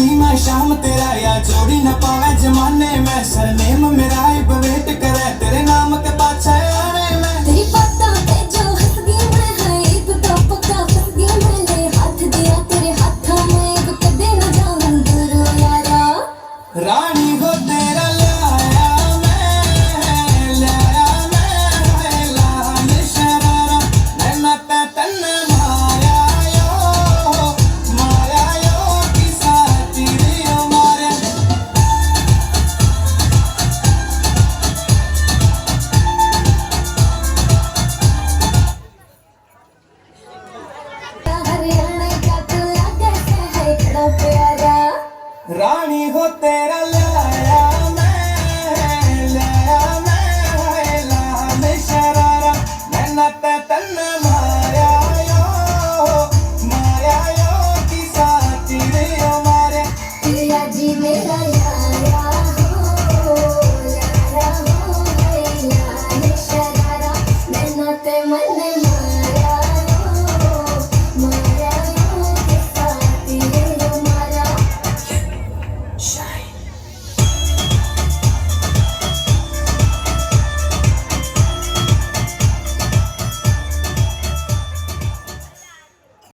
जी मैं शाम तेरा या जोड़ी न पावे जमाने में सरनेम मेरा ही वेट करे तेरे नाम के पाछे आने में तेरी बातों पे जो हंस गई मैं हाय तू तो पक्का फंस गई मैंने हाथ दिया तेरे हाथों में अब कदे न जाऊं दूर यारा रानी हो तेरा लाया मैं लान शरारा नैना पे तन्ने माया यो किसा तीरियो मारे हरियाणा का तू लागे है खड़ा प्यारा रानी हो तेरा